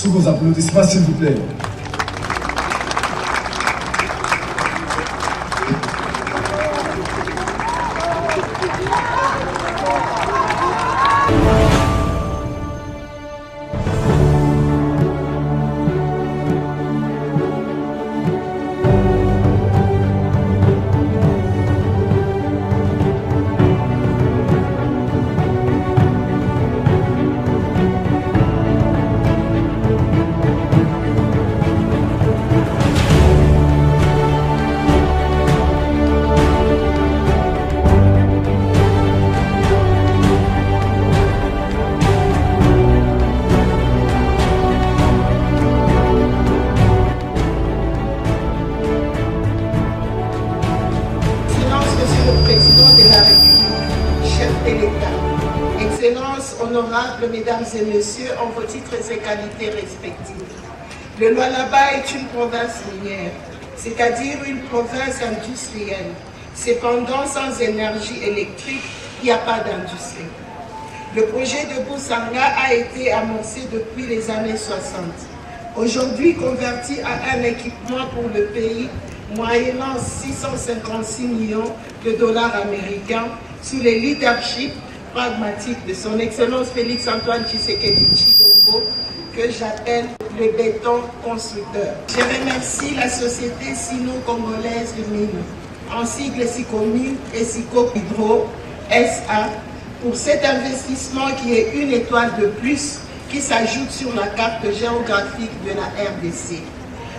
Sous vos applaudissements, s'il vous plaît. Excellences, honorables mesdames et messieurs, en vos titres et qualités respectives. Le Lualaba est une province minière, c'est-à-dire une province industrielle. Cependant, sans énergie électrique, il n'y a pas d'industrie. Le projet de Boussanga a été amorcé depuis les années 60. Aujourd'hui converti à un équipement pour le pays, moyennant 656 millions de dollars américains, sous le leadership pragmatique de son Excellence Félix Antoine Tshisekedi Tshilombo, que j'appelle le béton constructeur. Je remercie la société sino-congolaise de mines, en sigle SICOMINE et SICO Hydro SA, pour cet investissement qui est une étoile de plus qui s'ajoute sur la carte géographique de la RDC.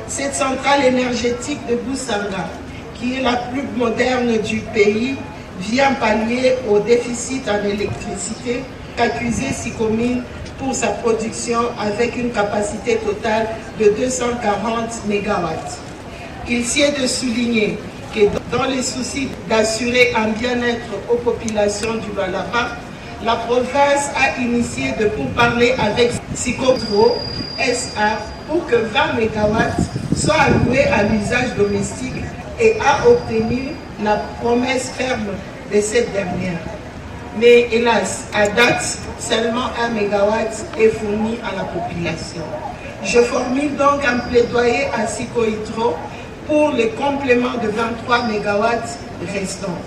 Cette centrale énergétique de Boussanga, qui est la plus moderne du pays, vient pallier au déficit en électricité qu'accusait SICOMINE pour sa production avec une capacité totale de 240 MW. Il s'y est de souligner que dans les soucis d'assurer un bien-être aux populations du Lualaba, la province a initié de pourparlers avec SICODRO SA pour que 20 MW soient alloués à l'usage domestique et a obtenu la promesse ferme de cette dernière. Mais hélas, à date, seulement 1 MW est fourni à la population. Je formule donc un plaidoyer à SICO Hydro pour les compléments de 23 MW restants.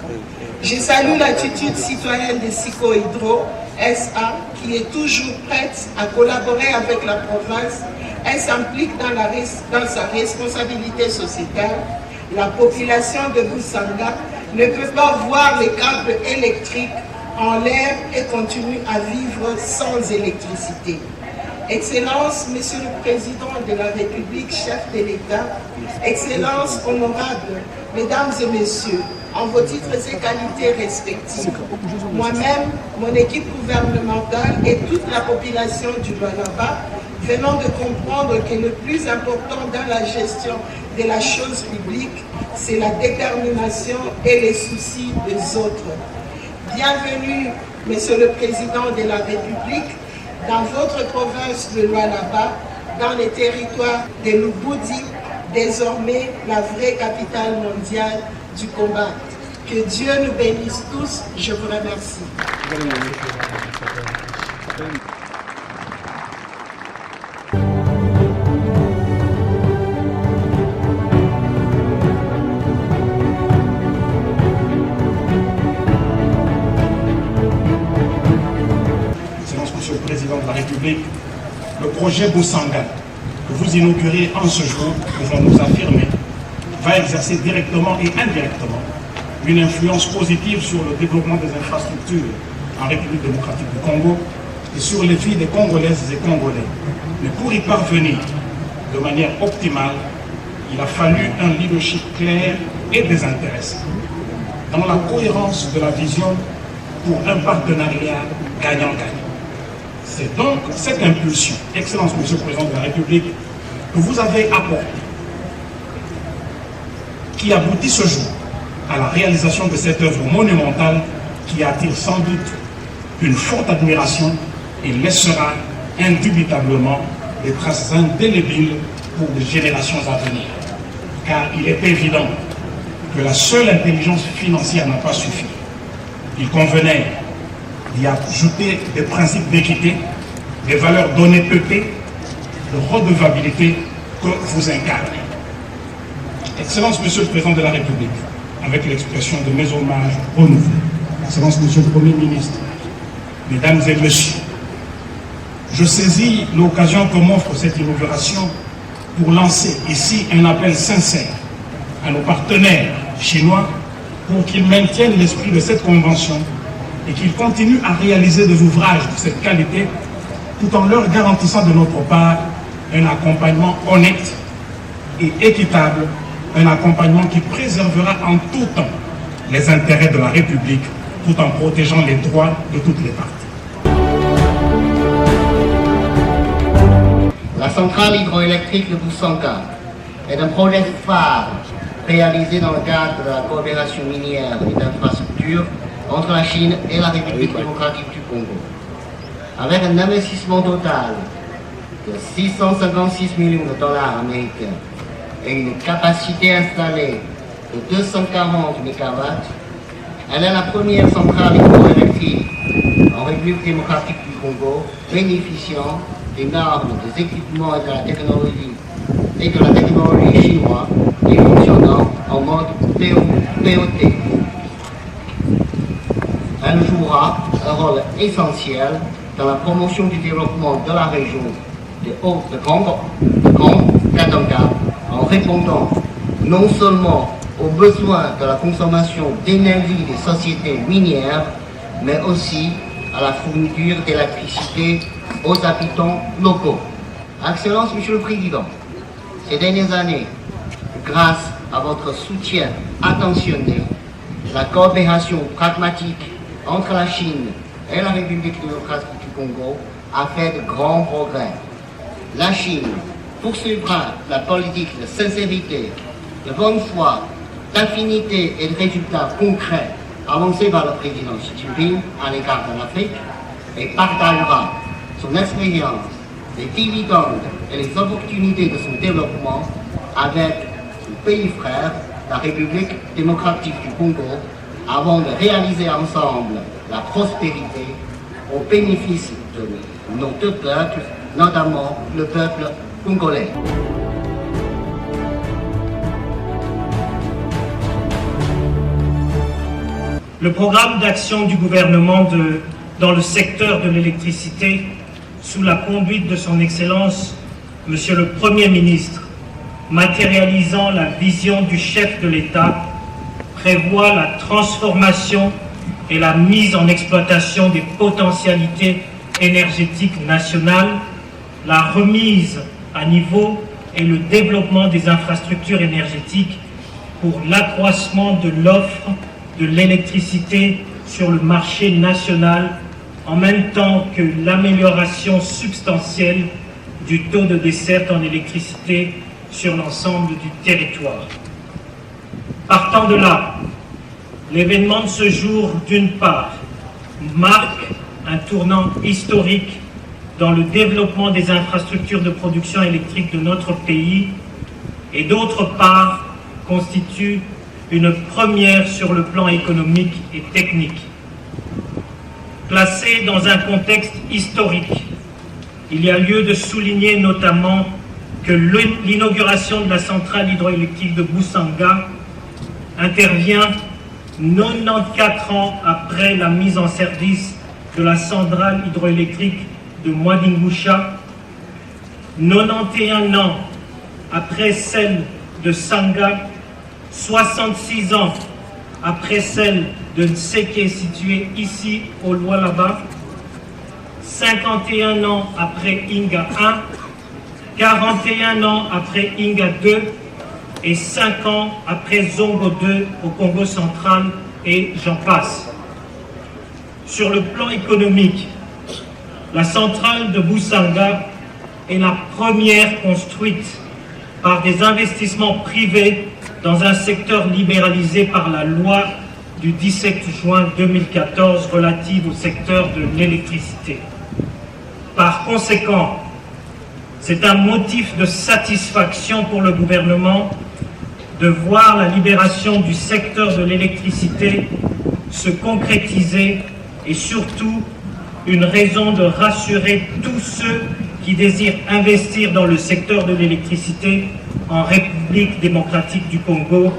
Je salue l'attitude citoyenne de SICO Hydro SA qui est toujours prête à collaborer avec la province. Elle s'implique dans sa responsabilité sociétale. La population de Boussanga ne peut pas voir les câbles électriques en l'air et continue à vivre sans électricité. Excellence, Monsieur le Président de la République, chef de l'État, Excellences honorables, Mesdames et Messieurs, en vos titres et qualités respectives, moi-même, mon équipe gouvernementale et toute la population du Lualaba venons de comprendre que le plus important dans la gestion de la chose publique, c'est la détermination et les soucis des autres. Bienvenue, Monsieur le Président de la République, dans votre province de Lualaba, dans les territoires de Lubudi, désormais la vraie capitale mondiale du combat. Que Dieu nous bénisse tous, je vous remercie. Monsieur le Président de la République, le projet Boussanga que vous inaugurez en ce jour, pouvons nous affirmer, va exercer directement et indirectement une influence positive sur le développement des infrastructures en République démocratique du Congo et sur les vies des Congolaises et Congolais. Mais pour y parvenir de manière optimale, il a fallu un leadership clair et désintéressé, dans la cohérence de la vision pour un partenariat gagnant-gagnant. C'est donc cette impulsion, Excellence Monsieur le Président de la République, que vous avez apportée, qui aboutit ce jour à la réalisation de cette œuvre monumentale qui attire sans doute une forte admiration et laissera indubitablement des traces indélébiles pour des générations à venir. Car il est évident que la seule intelligence financière n'a pas suffi. Il convenait d'y ajouter des principes d'équité, des valeurs d'honnêteté, de redevabilité que vous incarnez. Excellence, Monsieur le Président de la République, avec l'expression de mes hommages renouvelés. Excellence, Monsieur le Premier ministre, Mesdames et Messieurs, je saisis l'occasion que m'offre cette inauguration pour lancer ici un appel sincère à nos partenaires chinois pour qu'ils maintiennent l'esprit de cette convention et qu'ils continuent à réaliser des ouvrages de cette qualité tout en leur garantissant de notre part un accompagnement honnête et équitable, un accompagnement qui préservera en tout temps les intérêts de la République tout en protégeant les droits de toutes les parties. La centrale hydroélectrique de Boussanga est un projet phare réalisé dans le cadre de la coopération minière et d'infrastructures entre la Chine et la République démocratique du Congo. Avec un investissement total de 656 millions de dollars américains et une capacité installée de 240 MW, elle est la première centrale hydroélectrique en République démocratique du Congo bénéficiant des normes, des équipements et de la technologie chinoise et fonctionnant en mode POT. Elle jouera un rôle essentiel dans la promotion du développement de la région de Grand Katanga en répondant non seulement aux besoins de la consommation d'énergie des sociétés minières, mais aussi à la fourniture d'électricité aux habitants locaux. Excellence, Monsieur le Président, ces dernières années, grâce à votre soutien attentionné, la coopération pragmatique entre la Chine et la République démocratique du Congo a fait de grands progrès. La Chine poursuivra la politique de sincérité, de bonne foi, d'affinité et de résultats concrets annoncés par le président Xi Jinping à l'égard de l'Afrique et partagera son expérience, les dividendes et les opportunités de son développement avec son pays frère, la République démocratique du Congo, avant de réaliser ensemble la prospérité au bénéfice de nos deux peuples, notamment le peuple congolais. Le programme d'action du gouvernement dans le secteur de l'électricité, sous la conduite de son Excellence, Monsieur le Premier ministre, matérialisant la vision du chef de l'État, prévoit la transformation et la mise en exploitation des potentialités énergétiques nationales, la remise à niveau et le développement des infrastructures énergétiques pour l'accroissement de l'offre de l'électricité sur le marché national, en même temps que l'amélioration substantielle du taux de desserte en électricité sur l'ensemble du territoire. Partant de là, l'événement de ce jour, d'une part, marque un tournant historique dans le développement des infrastructures de production électrique de notre pays et d'autre part, constitue une première sur le plan économique et technique. Placé dans un contexte historique, il y a lieu de souligner notamment que l'inauguration de la centrale hydroélectrique de Boussanga intervient 94 ans après la mise en service de la centrale hydroélectrique de Mwadingusha, 91 ans après celle de Sanga, 66 ans après celle de Nseke située ici au Lualaba, 51 ans après Inga 1, 41 ans après Inga 2 et 5 ans après Zongo 2 au Congo central et j'en passe. Sur le plan économique, la centrale de Boussanga est la première construite par des investissements privés dans un secteur libéralisé par la loi du 17 juin 2014 relative au secteur de l'électricité. Par conséquent, c'est un motif de satisfaction pour le gouvernement de voir la libération du secteur de l'électricité se concrétiser et surtout une raison de rassurer tous ceux qui désire investir dans le secteur de l'électricité en République démocratique du Congo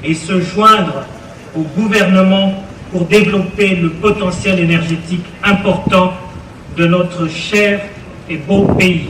et se joindre au gouvernement pour développer le potentiel énergétique important de notre cher et beau pays.